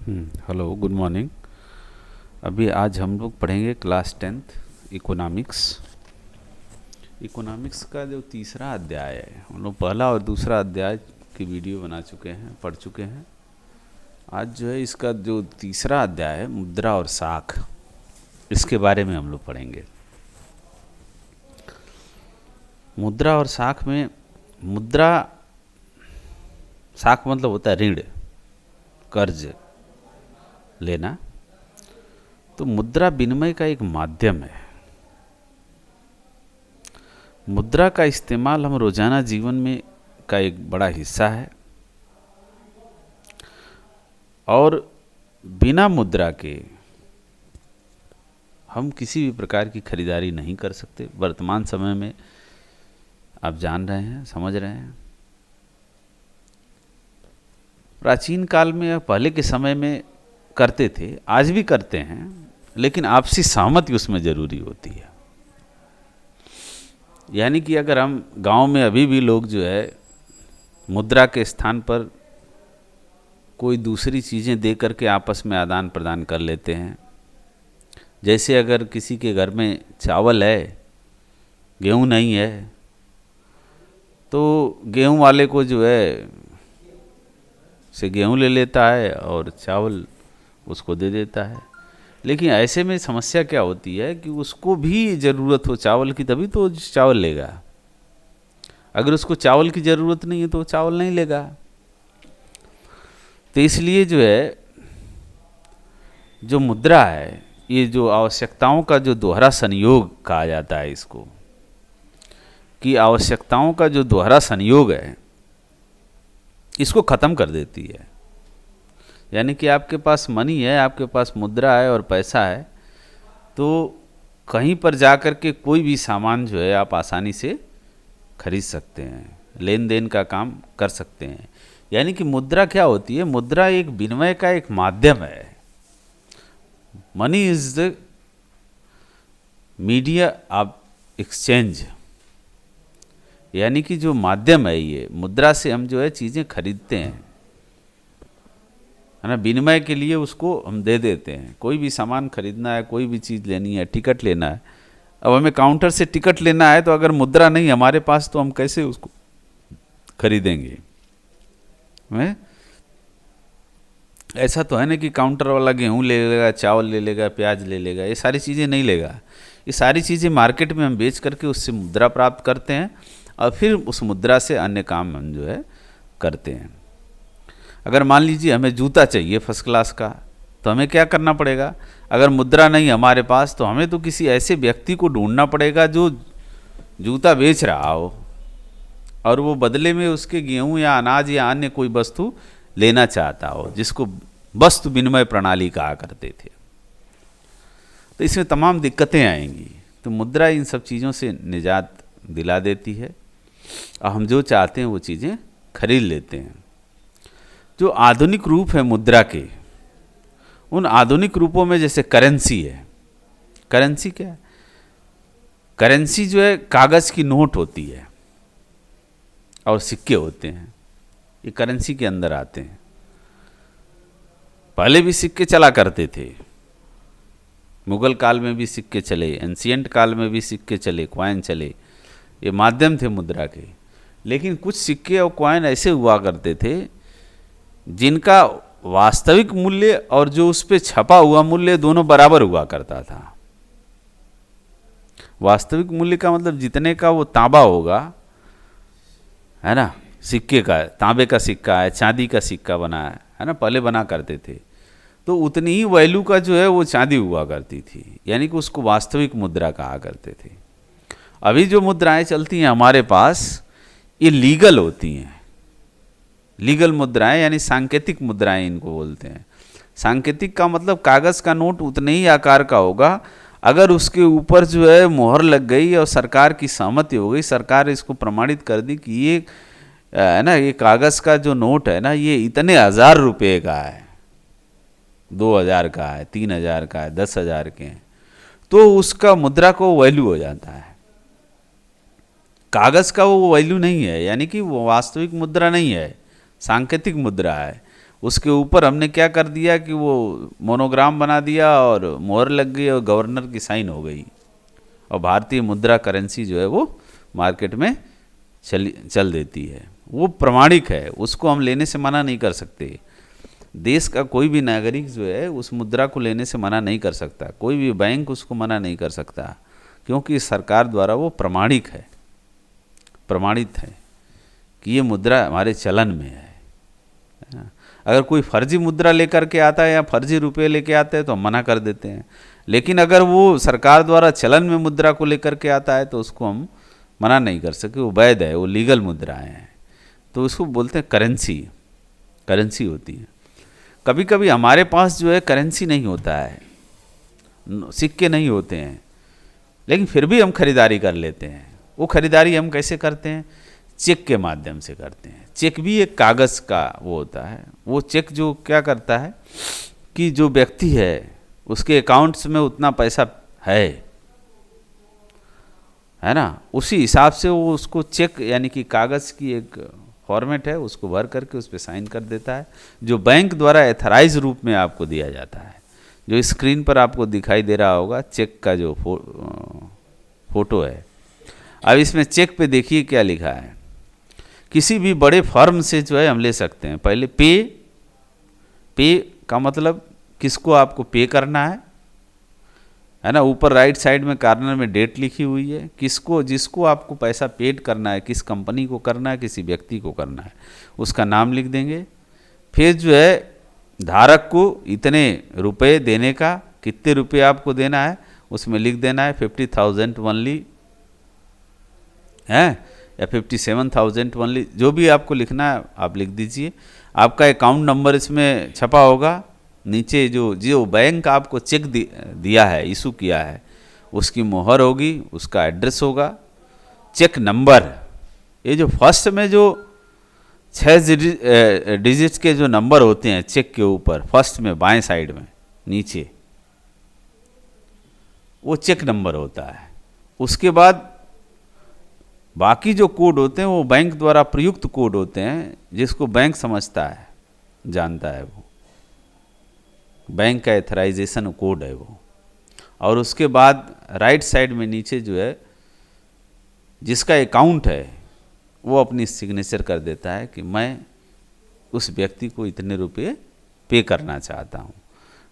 Hello, good morning. अभी आज हम लोग पढ़ेंगे क्लास 10th इकोनॉमिक्स। इकोनॉमिक्स का जो तीसरा अध्याय है, हम लोग पहला और दूसरा अध्याय की वीडियो बना चुके हैं, पढ़ चुके हैं। आज जो है इसका जो तीसरा अध्याय है, मुद्रा और साख, इसके बारे में हम लोग पढ़ेंगे। मुद्रा और साख में, मुद्रा, साख मतलब होता है ऋण, कर्ज लेना। तो मुद्रा विनिमय का एक माध्यम है। मुद्रा का इस्तेमाल हम रोजाना जीवन में का एक बड़ा हिस्सा है, और बिना मुद्रा के हम किसी भी प्रकार की खरीदारी नहीं कर सकते। वर्तमान समय में आप जान रहे हैं, समझ रहे हैं। प्राचीन काल में या पहले के समय में करते थे, आज भी करते हैं, लेकिन आपसी सहमति उसमें जरूरी होती है। यानी कि अगर हम गांव में अभी भी लोग जो है मुद्रा के स्थान पर कोई दूसरी चीज़ें दे करके आपस में आदान प्रदान कर लेते हैं। जैसे अगर किसी के घर में चावल है, गेहूं नहीं है, तो गेहूं वाले को जो है से गेहूं ले लेता है और चावल उसको दे देता है। लेकिन ऐसे में समस्या क्या होती है कि उसको भी ज़रूरत हो चावल की, तभी तो चावल लेगा। अगर उसको चावल की ज़रूरत नहीं है तो वो चावल नहीं लेगा। तो इसलिए जो है, जो मुद्रा है, ये जो आवश्यकताओं का जो दोहरा संयोग कहा जाता है इसको, कि आवश्यकताओं का जो दोहरा संयोग है, इसको ख़त्म कर देती है। यानी कि आपके पास मनी है, आपके पास मुद्रा है और पैसा है, तो कहीं पर जाकर के कोई भी सामान जो है आप आसानी से खरीद सकते हैं, लेन देन का काम कर सकते हैं। यानी कि मुद्रा क्या होती है? मुद्रा एक विनिमय का एक माध्यम है। Money is the media of exchange. यानी कि जो माध्यम है, ये मुद्रा से हम जो है चीज़ें खरीदते हैं, है ना। विनिमय के लिए उसको हम दे देते हैं। कोई भी सामान खरीदना है, कोई भी चीज़ लेनी है, टिकट लेना है, अब हमें काउंटर से टिकट लेना है, तो अगर मुद्रा नहीं हमारे पास तो हम कैसे उसको खरीदेंगे? ऐसा तो है ना कि काउंटर वाला गेहूं ले लेगा, चावल ले लेगा, प्याज ले लेगा, ये सारी चीज़ें नहीं लेगा। ये सारी चीज़ें मार्केट में हम बेच करके उससे मुद्रा प्राप्त करते हैं, और फिर उस मुद्रा से अन्य काम हम जो है करते हैं। अगर मान लीजिए हमें जूता चाहिए फर्स्ट क्लास का, तो हमें क्या करना पड़ेगा? अगर मुद्रा नहीं हमारे पास, तो हमें तो किसी ऐसे व्यक्ति को ढूंढना पड़ेगा जो जूता बेच रहा हो, और वो बदले में उसके गेहूं या अनाज या अन्य कोई वस्तु लेना चाहता हो, जिसको वस्तु विनिमय प्रणाली कहा करते थे। तो इसमें तमाम दिक्कतें आएंगी। तो मुद्रा इन सब चीज़ों से निजात दिला देती है, और हम जो चाहते हैं वो चीज़ें खरीद लेते हैं। जो आधुनिक रूप है मुद्रा के, उन आधुनिक रूपों में जैसे करेंसी है। करेंसी क्या है? करेंसी जो है कागज़ की नोट होती है और सिक्के होते हैं, ये करेंसी के अंदर आते हैं। पहले भी सिक्के चला करते थे, मुगल काल में भी सिक्के चले, एंशियंट काल में भी सिक्के चले, क्वाइन चले, ये माध्यम थे मुद्रा के। लेकिन कुछ सिक्के और क्वाइन ऐसे हुआ करते थे जिनका वास्तविक मूल्य और जो उस पर छपा हुआ मूल्य दोनों बराबर हुआ करता था। वास्तविक मूल्य का मतलब जितने का वो तांबा होगा, है ना, सिक्के का, तांबे का सिक्का है, चांदी का सिक्का बना है ना, पहले बना करते थे, तो उतनी ही वैल्यू का जो है वो चांदी हुआ करती थी। यानी कि उसको वास्तविक मुद्रा कहा करते थे। अभी जो मुद्राएं चलती हैं हमारे पास, ये लीगल होती हैं। लीगल मुद्राएं यानी सांकेतिक मुद्राएं इनको बोलते हैं। सांकेतिक का मतलब कागज़ का नोट उतने ही आकार का होगा, अगर उसके ऊपर जो है मोहर लग गई और सरकार की सहमति हो गई, सरकार इसको प्रमाणित कर दी कि ये, है ना, ये कागज़ का जो नोट है ना, ये इतने हज़ार रुपये का है, 2000 का है, 3000 का है, 10,000 के हैं, तो उसका मुद्रा को वैल्यू हो जाता है। कागज़ का वो वैल्यू नहीं है, यानी कि वो वास्तविक मुद्रा नहीं है, सांकेतिक मुद्रा है। उसके ऊपर हमने क्या कर दिया कि वो मोनोग्राम बना दिया और मोहर लग गई और गवर्नर की साइन हो गई, और भारतीय मुद्रा करेंसी जो है वो मार्केट में चल देती है। वो प्रमाणिक है, उसको हम लेने से मना नहीं कर सकते। देश का कोई भी नागरिक जो है उस मुद्रा को लेने से मना नहीं कर सकता, कोई भी बैंक उसको मना नहीं कर सकता, क्योंकि सरकार द्वारा वो प्रमाणिक है, प्रमाणित है कि ये मुद्रा हमारे चलन में है। अगर कोई फर्जी मुद्रा लेकर के आता है या फर्जी रुपये लेके आते हैं तो हम मना कर देते हैं, लेकिन अगर वो सरकार द्वारा चलन में मुद्रा को लेकर के आता है तो उसको हम मना नहीं कर सके, वो वैध है, वो लीगल मुद्राएं हैं, तो उसको बोलते हैं करेंसी, करेंसी होती है। कभी कभी हमारे पास जो है करेंसी नहीं होता है, सिक्के नहीं होते हैं, लेकिन फिर भी हम खरीदारी कर लेते हैं। वो खरीदारी हम कैसे करते हैं? चेक के माध्यम से करते हैं। चेक भी एक कागज़ का वो होता है। वो चेक जो क्या करता है कि जो व्यक्ति है उसके अकाउंट्स में उतना पैसा है ना, उसी हिसाब से वो उसको चेक यानी कि कागज़ की एक फॉर्मेट है, उसको भर करके उस पर साइन कर देता है, जो बैंक द्वारा एथराइज रूप में आपको दिया जाता है। जो स्क्रीन पर आपको दिखाई दे रहा होगा चेक का जो फोटो है। अब इसमें चेक पे देखिए क्या लिखा है। किसी भी बड़े फर्म से जो है हम ले सकते हैं। पहले पे का मतलब किसको आपको पे करना है ना। ऊपर राइट साइड में कॉर्नर में डेट लिखी हुई है, किसको जिसको आपको पैसा पेड करना है, किस कंपनी को करना है, किसी व्यक्ति को करना है, उसका नाम लिख देंगे। फिर जो है धारक को इतने रुपए देने का, कितने रुपए आपको देना है उसमें लिख देना है। 50,000 ओनली है या 57,000 ओनली, जो भी आपको लिखना है आप लिख दीजिए। आपका अकाउंट नंबर इसमें छपा होगा। नीचे जो बैंक आपको चेक दिया है, इशू किया है, उसकी मोहर होगी, उसका एड्रेस होगा, चेक नंबर, ये जो फर्स्ट में जो 6 डिजिट के जो नंबर होते हैं चेक के ऊपर फर्स्ट में बाएं साइड में नीचे, वो चेक नंबर होता है। उसके बाद बाकी जो कोड होते हैं वो बैंक द्वारा प्रयुक्त कोड होते हैं, जिसको बैंक समझता है, जानता है, वो बैंक का एथराइजेशन कोड है वो। और उसके बाद राइट साइड में नीचे जो है जिसका अकाउंट है वो अपनी सिग्नेचर कर देता है कि मैं उस व्यक्ति को इतने रुपए पे करना चाहता हूँ।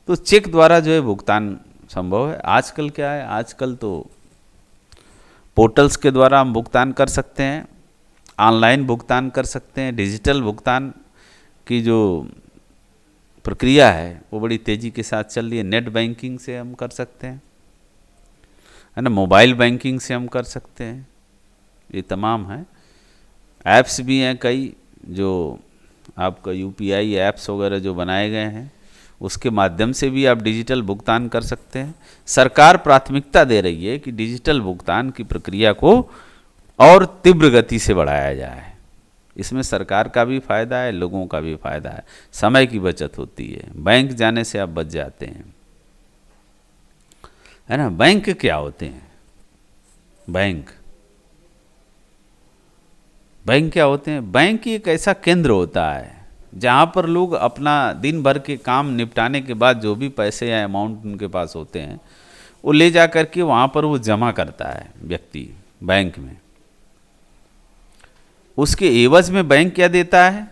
तो चेक द्वारा जो है भुगतान संभव है। आजकल क्या है, आजकल तो पोर्टल्स के द्वारा हम भुगतान कर सकते हैं, ऑनलाइन भुगतान कर सकते हैं। डिजिटल भुगतान की जो प्रक्रिया है वो बड़ी तेज़ी के साथ चल रही है। नेट बैंकिंग से हम कर सकते हैं, है ना, मोबाइल बैंकिंग से हम कर सकते हैं, ये तमाम है। ऐप्स भी हैं कई जो आपका यूपीआई ऐप्स वगैरह जो बनाए गए हैं, उसके माध्यम से भी आप डिजिटल भुगतान कर सकते हैं। सरकार प्राथमिकता दे रही है कि डिजिटल भुगतान की प्रक्रिया को और तीव्र गति से बढ़ाया जाए। इसमें सरकार का भी फायदा है, लोगों का भी फायदा है, समय की बचत होती है, बैंक जाने से आप बच जाते हैं, है ना। बैंक क्या होते हैं? बैंक क्या होते हैं? बैंक एक ऐसा केंद्र होता है जहाँ पर लोग अपना दिन भर के काम निपटाने के बाद जो भी पैसे या अमाउंट उनके पास होते हैं वो ले जा करके वहाँ पर वो जमा करता है व्यक्ति बैंक में। उसके एवज में बैंक क्या देता है?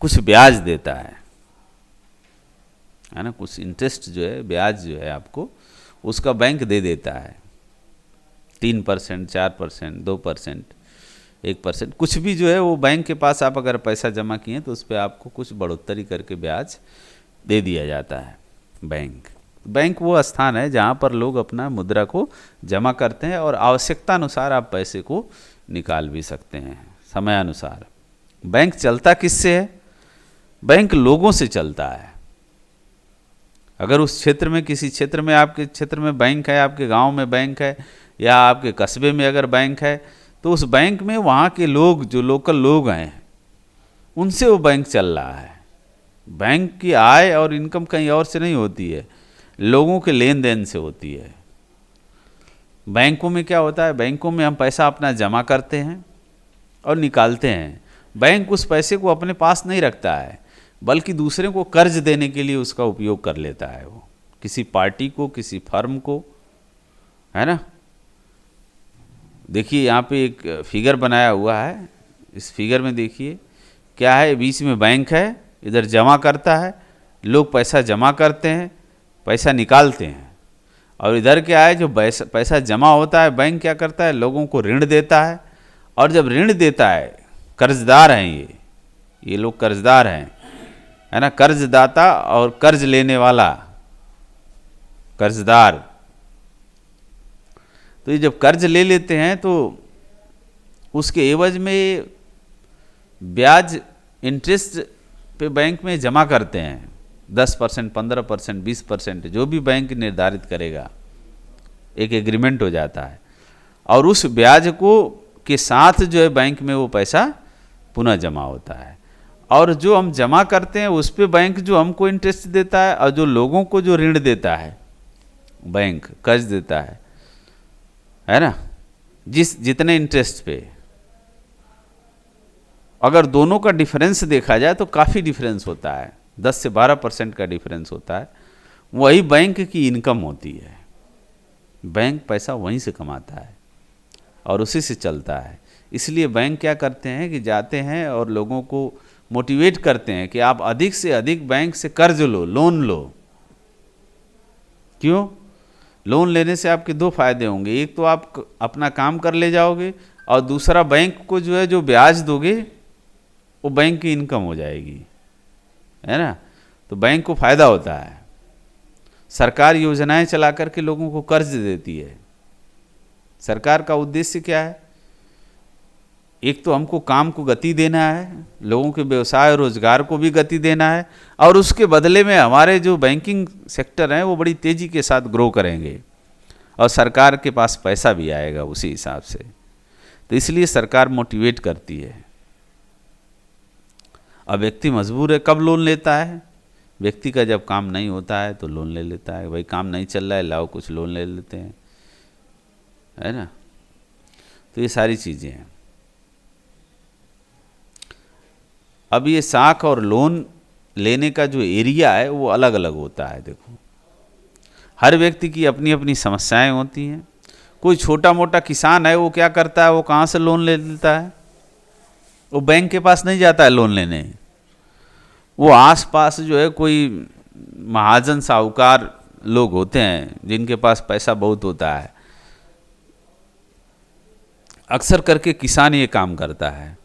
कुछ ब्याज देता है ना, कुछ इंटरेस्ट जो है, ब्याज जो है आपको उसका बैंक दे देता है। 3%, 4%, 2%, 1%, कुछ भी जो है वो बैंक के पास आप अगर पैसा जमा किए तो उस पर आपको कुछ बढ़ोतरी करके ब्याज दे दिया जाता है। बैंक वो स्थान है जहाँ पर लोग अपना मुद्रा को जमा करते हैं और आवश्यकता अनुसार आप पैसे को निकाल भी सकते हैं समय अनुसार। बैंक चलता किससे है? बैंक लोगों से चलता है। अगर उस क्षेत्र में, किसी क्षेत्र में, आपके क्षेत्र में बैंक है, आपके गांव में बैंक है या आपके कस्बे में अगर बैंक है, तो उस बैंक में वहाँ के लोग, जो लोकल लोग हैं, उनसे वो बैंक चल रहा है। बैंक की आय और इनकम कहीं और से नहीं होती है, लोगों के लेन देन से होती है। बैंकों में क्या होता है? बैंकों में हम पैसा अपना जमा करते हैं और निकालते हैं। बैंक उस पैसे को अपने पास नहीं रखता है, बल्कि दूसरे को कर्ज देने के लिए उसका उपयोग कर लेता है वो, किसी पार्टी को, किसी फर्म को, है ना। देखिए यहाँ पे एक फिगर बनाया हुआ है, इस फिगर में देखिए क्या है, बीच में बैंक है, इधर जमा करता है, लोग पैसा जमा करते हैं, पैसा निकालते हैं, और इधर क्या है, जो पैसा जमा होता है बैंक क्या करता है, लोगों को ऋण देता है, और जब ऋण देता है, कर्जदार हैं ये लोग कर्जदार हैं, है ना, कर्जदाता और कर्ज लेने वाला कर्जदार। तो ये जब कर्ज ले लेते हैं तो उसके एवज में ब्याज इंटरेस्ट पे बैंक में जमा करते हैं, 10%, 15%, 20%, जो भी बैंक निर्धारित करेगा, एक एग्रीमेंट हो जाता है, और उस ब्याज को के साथ जो है बैंक में वो पैसा पुनः जमा होता है, और जो हम जमा करते हैं उस पे बैंक जो हमको इंटरेस्ट देता है, और जो लोगों को जो ऋण देता है बैंक, कर्ज देता है ना, जितने इंटरेस्ट पे, अगर दोनों का डिफरेंस देखा जाए तो काफ़ी डिफरेंस होता है, 10 से 12% का डिफरेंस होता है, वही बैंक की इनकम होती है। बैंक पैसा वहीं से कमाता है और उसी से चलता है। इसलिए बैंक क्या करते हैं कि जाते हैं और लोगों को मोटिवेट करते हैं कि आप अधिक से अधिक बैंक से कर्ज लो, लोन लो। क्यों? लोन लेने से आपके दो फायदे होंगे, एक तो आप अपना काम कर ले जाओगे, और दूसरा बैंक को जो है जो ब्याज दोगे वो बैंक की इनकम हो जाएगी, है ना। तो बैंक को फायदा होता है। सरकार योजनाएं चला करके लोगों को कर्ज देती है। सरकार का उद्देश्य क्या है? एक तो हमको काम को गति देना है, लोगों के व्यवसाय और रोजगार को भी गति देना है, और उसके बदले में हमारे जो बैंकिंग सेक्टर हैं वो बड़ी तेजी के साथ ग्रो करेंगे, और सरकार के पास पैसा भी आएगा उसी हिसाब से। तो इसलिए सरकार मोटिवेट करती है। अब व्यक्ति मजबूर है, कब लोन लेता है? व्यक्ति का जब काम नहीं होता है तो लोन ले लेता है, भाई काम नहीं चल रहा है, लाओ कुछ लोन ले लेते हैं, है ना। तो ये सारी चीज़ें हैं। अब ये साख और लोन लेने का जो एरिया है वो अलग अलग होता है। देखो, हर व्यक्ति की अपनी अपनी समस्याएं होती हैं। कोई छोटा मोटा किसान है, वो क्या करता है, वो कहाँ से लोन ले लेता है? वो बैंक के पास नहीं जाता है लोन लेने, वो आसपास जो है कोई महाजन साहूकार लोग होते हैं जिनके पास पैसा बहुत होता है। अक्सर करके किसान ये काम करता है,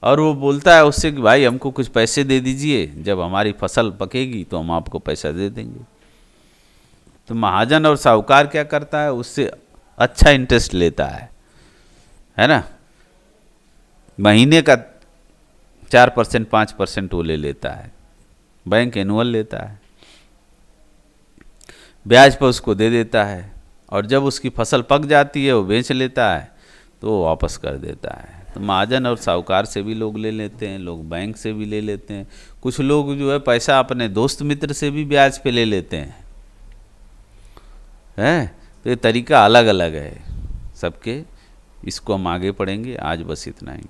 और वो बोलता है उससे कि भाई हमको कुछ पैसे दे दीजिए, जब हमारी फसल पकेगी तो हम आपको पैसा दे देंगे। तो महाजन और साहूकार क्या करता है, उससे अच्छा इंटरेस्ट लेता है ना। महीने का 4%, 5% वो ले लेता है, बैंक एनुअल लेता है, ब्याज पर उसको दे देता है, और जब उसकी फसल पक जाती है वो बेच लेता है तो वो वापस कर देता है। तो महाजन और साहूकार से भी लोग ले लेते हैं, लोग बैंक से भी ले लेते हैं, कुछ लोग जो है पैसा अपने दोस्त मित्र से भी ब्याज पे ले लेते हैं, तो ये तरीका अलग अलग है सबके। इसको हम आगे पढ़ेंगे। आज बस इतना ही।